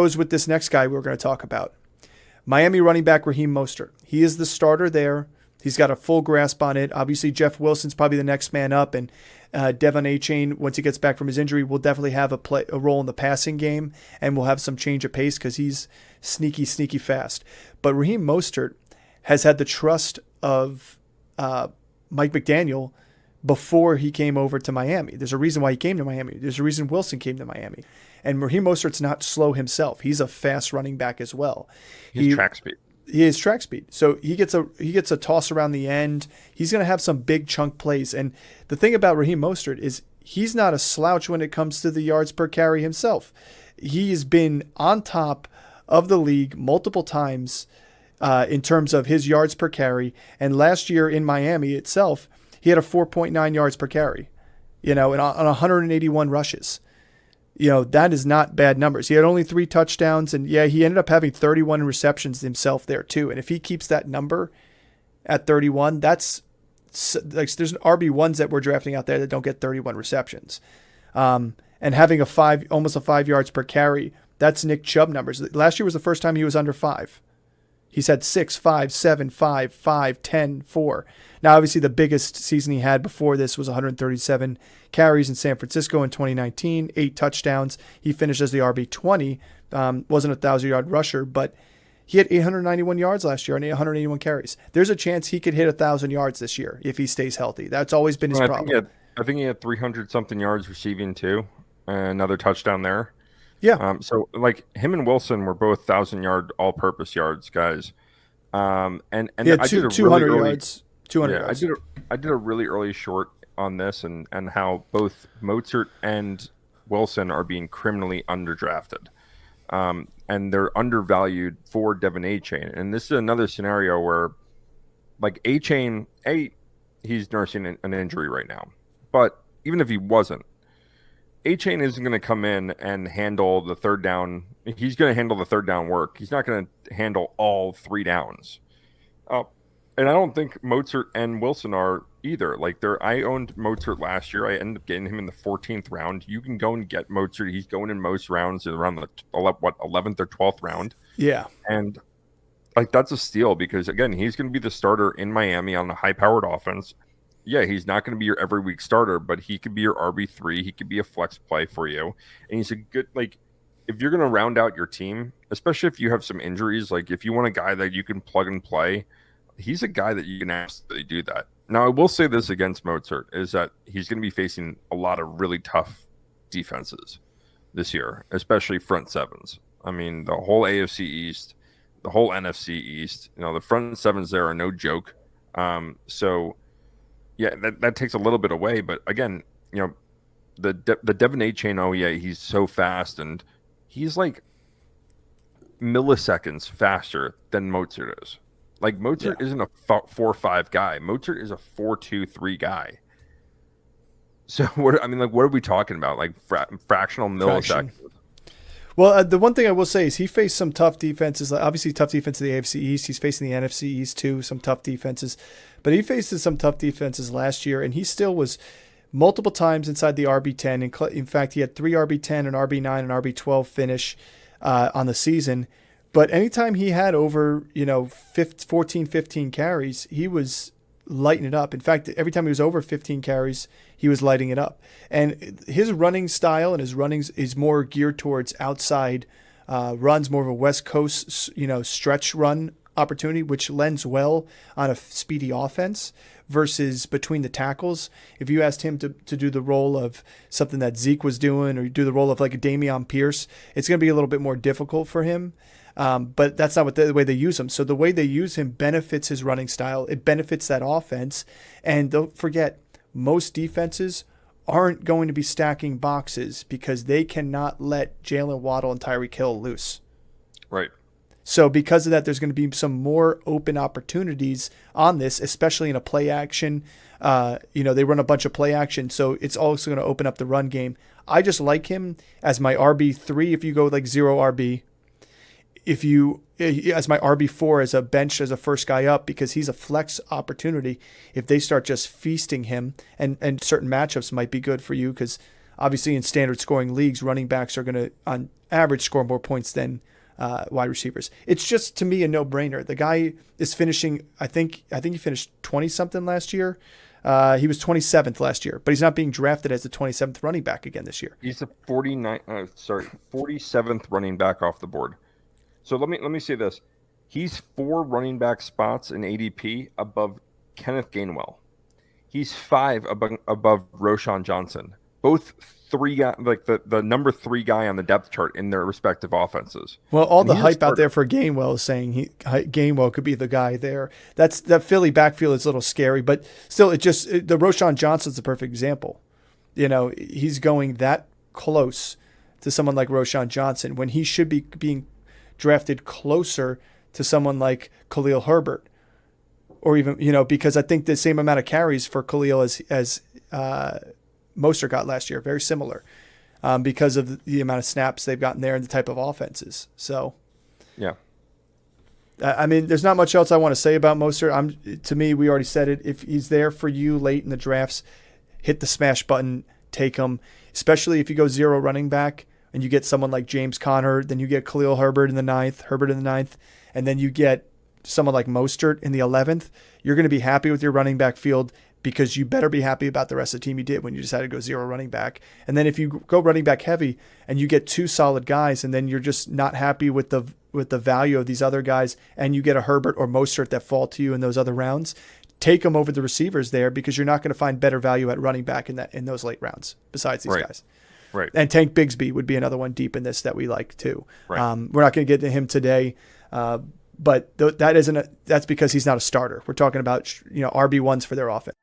Goes with this next guy we're going to talk about. Miami running back Raheem Mostert. He is the starter there. He's got a full grasp on it. Obviously, Jeff Wilson's probably the next man up, and Devon Achane, once he gets back from his injury, will definitely have a role in the passing game, and will have some change of pace because he's sneaky fast. But Raheem Mostert has had the trust of Mike McDaniel before he came over to Miami. There's a reason why he came to Miami. There's a reason Wilson came to Miami. And Raheem Mostert's not slow himself. He's a fast running back as well. He's track speed. He is track speed. So he gets a toss around the end. He's going to have some big chunk plays. And the thing about Raheem Mostert is he's not a slouch when it comes to the yards per carry himself. He has been on top of the league multiple times in terms of his yards per carry. And last year in Miami itself, he had a 4.9 yards per carry, and on 181 rushes. That is not bad numbers. He had only 3 touchdowns, and he ended up having 31 receptions himself there too. And if he keeps that number at 31, that's like there's RB1s that we're drafting out there that don't get 31 receptions. And having almost a 5 yards per carry, that's Nick Chubb numbers. Last year was the first time he was under 5. He's had 6, 5, 7, 5, 5, 10, 4. Now, obviously, the biggest season he had before this was 137 carries in San Francisco in 2019, 8 touchdowns. He finished as the RB20. Wasn't a 1,000-yard rusher, but he had 891 yards last year and 181 carries. There's a chance he could hit 1,000 yards this year if he stays healthy. That's always been his problem. I think he had 300-something yards receiving, too. Another touchdown there. Yeah. So him and Wilson were both 1,000-yard all-purpose yards guys. And he had 200 yards. 200 yards. I did a really early short on this and how both Mostert and Wilson are being criminally underdrafted. And they're undervalued for Devon Achane. And this is another scenario where Achane, he's nursing an injury right now. But even if he wasn't, Achane isn't going to come in and handle the third down. He's going to handle the third down work. He's not going to handle all 3 downs. And I don't think Mostert and Wilson are either. I owned Mostert last year. I ended up getting him in the 14th round. You can go and get Mostert. He's going in most rounds around the 11th or 12th round. Yeah. And that's a steal because, again, he's going to be the starter in Miami on the high-powered offense. Yeah, he's not going to be your every week starter, but he could be your RB3. He could be a flex play for you. And he's a good, if you're going to round out your team, especially if you have some injuries, if you want a guy that you can plug and play, he's a guy that you can absolutely do that. Now, I will say this against Mostert is that he's going to be facing a lot of really tough defenses this year, especially front sevens. I mean, the whole AFC East, the whole NFC East, the front sevens there are no joke. So, yeah, that takes a little bit away. But again, the Devon Achane, he's so fast, and he's milliseconds faster than Mostert is. Mostert isn't a 4.5 guy. Mostert is a 4.23 guy. So what are we talking about? Fractional milliseconds. Well, the one thing I will say is he faced some tough defenses. Obviously, tough defense in the AFC East. He's facing the NFC East too. Some tough defenses, but he faced some tough defenses last year, and he still was multiple times inside the RB10. In fact, he had 3 RB10, an RB9, and RB12 finish on the season. But anytime he had over 14, 15 carries, he was lighting it up. In fact, every time he was over 15 carries, he was lighting it up. And his running style and his runnings is more geared towards outside runs, more of a West Coast, stretch run opportunity, which lends well on a speedy offense versus between the tackles. If you asked him to do the role of something that Zeke was doing or do the role of a Dameon Pierce, it's going to be a little bit more difficult for him. But that's not the way they use him. So the way they use him benefits his running style. It benefits that offense. And don't forget, most defenses aren't going to be stacking boxes because they cannot let Jalen Waddle and Tyreek Hill loose. Right. So because of that, there's going to be some more open opportunities on this, especially in a play action. They run a bunch of play action, so it's also going to open up the run game. I just like him as my RB3 if you go 0 RB. If you as my RB4 as a bench as a first guy up because he's a flex opportunity if they start just feasting him and certain matchups might be good for you because obviously in standard scoring leagues, running backs are going to, on average, score more points than wide receivers. It's just, to me, a no-brainer. The guy is finishing, I think he finished 20-something last year. He was 27th last year, but he's not being drafted as the 27th running back again this year. He's the 47th running back off the board. So let me say this. He's 4 running back spots in ADP above Kenneth Gainwell. He's 5 above Roschon Johnson. Both 3 guys, like the number 3 guy on the depth chart in their respective offenses. Well, all the hype out there for Gainwell is saying Gainwell could be the guy there. That Philly backfield is a little scary, but still, the Roschon Johnson's a perfect example. He's going that close to someone like Roschon Johnson when he should be being drafted closer to someone like Khalil Herbert, or even because I think the same amount of carries for Khalil as Mostert got last year, very similar, because of the amount of snaps they've gotten there and the type of offenses. So, yeah, I mean, there's not much else I want to say about Mostert. To me, we already said it. If he's there for you late in the drafts, hit the smash button, take him. Especially if you go 0 running back and you get someone like James Conner, then you get Khalil Herbert in the 9th, and then you get someone like Mostert in the 11th. You're going to be happy with your running back field, because you better be happy about the rest of the team you did when you decided to go 0 running back. And then if you go running back heavy and you get 2 solid guys, and then you're just not happy with the value of these other guys, and you get a Herbert or Mostert that fall to you in those other rounds, take them over the receivers there, because you're not going to find better value at running back in those late rounds besides these guys. Right. And Tank Bigsby would be another one deep in this that we like too. Right. We're not going to get to him today. But that's because he's not a starter. We're talking about RB1s for their offense.